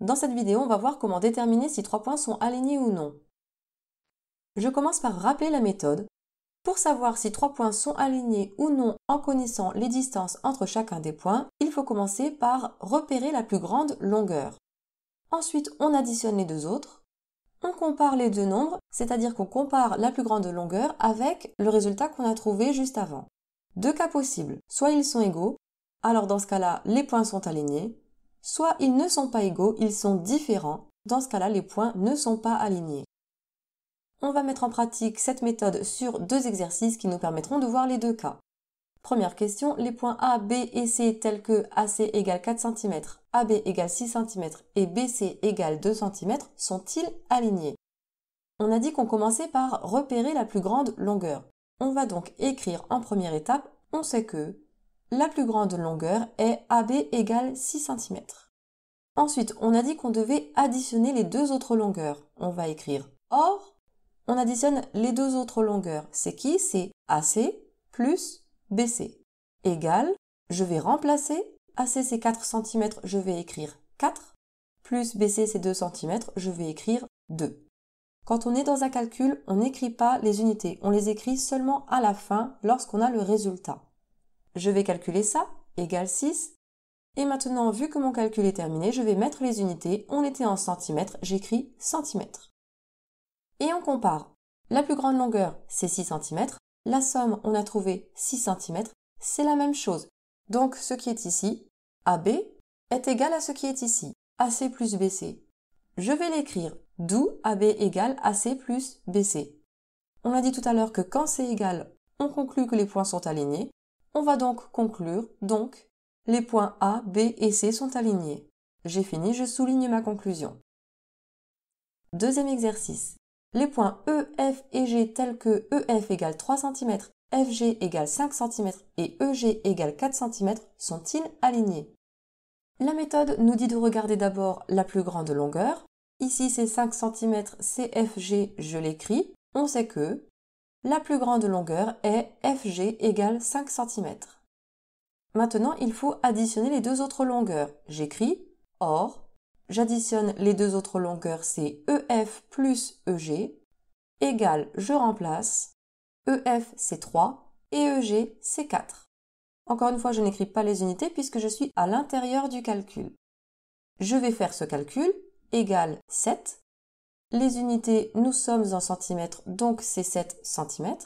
Dans cette vidéo, on va voir comment déterminer si 3 points sont alignés ou non. Je commence par rappeler la méthode. Pour savoir si 3 points sont alignés ou non en connaissant les distances entre chacun des points, il faut commencer par repérer la plus grande longueur. Ensuite, on additionne les deux autres. On compare les deux nombres, c'est-à-dire qu'on compare la plus grande longueur avec le résultat qu'on a trouvé juste avant. Deux cas possibles, soit ils sont égaux, alors dans ce cas-là, les points sont alignés, soit ils ne sont pas égaux, ils sont différents, dans ce cas-là, les points ne sont pas alignés. On va mettre en pratique cette méthode sur deux exercices qui nous permettront de voir les deux cas. Première question, les points A, B et C tels que AC égale 4 cm, AB égale 6 cm et BC égale 2 cm sont-ils alignés? On a dit qu'on commençait par repérer la plus grande longueur. On va donc écrire en première étape, on sait que la plus grande longueur est AB égale 6 cm. Ensuite, on a dit qu'on devait additionner les deux autres longueurs. On va écrire OR. On additionne les deux autres longueurs. C'est qui? C'est AC plus BC. Égale, je vais remplacer. AC c'est 4 cm, je vais écrire 4. Plus BC c'est 2 cm, je vais écrire 2. Quand on est dans un calcul, on n'écrit pas les unités. On les écrit seulement à la fin lorsqu'on a le résultat. Je vais calculer ça, égale 6. Et maintenant, vu que mon calcul est terminé, je vais mettre les unités. On était en centimètres, j'écris centimètres. Et on compare. La plus grande longueur, c'est 6 cm. La somme, on a trouvé 6 cm. C'est la même chose. Donc, ce qui est ici, AB, est égal à ce qui est ici, AC plus BC. Je vais l'écrire, d'où AB égale AC plus BC. On a dit tout à l'heure que quand c'est égal, on conclut que les points sont alignés. On va donc conclure, donc, les points A, B et C sont alignés. J'ai fini, je souligne ma conclusion. Deuxième exercice. Les points E, F et G tels que EF égale 3 cm, FG égale 5 cm et EG égale 4 cm sont-ils alignés? La méthode nous dit de regarder d'abord la plus grande longueur. Ici c'est 5 cm, CFG, je l'écris. On sait que la plus grande longueur est FG égale 5 cm. Maintenant, il faut additionner les deux autres longueurs. J'écris OR. J'additionne les deux autres longueurs, c'est EF plus EG, égale, je remplace, EF c'est 3 et EG c'est 4. Encore une fois, je n'écris pas les unités puisque je suis à l'intérieur du calcul. Je vais faire ce calcul, égale 7. Les unités, nous sommes en centimètres, donc c'est 7 cm.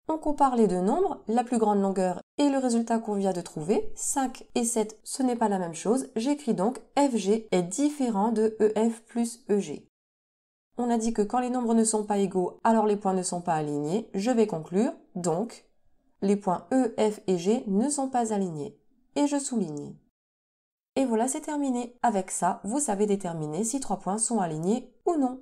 On compare les deux nombres, la plus grande longueur et le résultat qu'on vient de trouver, 5 et 7, ce n'est pas la même chose. J'écris donc FG est différent de EF plus EG. On a dit que quand les nombres ne sont pas égaux, alors les points ne sont pas alignés. Je vais conclure, donc, les points E, F et G ne sont pas alignés. Et je souligne. Et voilà, c'est terminé. Avec ça, vous savez déterminer si 3 points sont alignés ou non.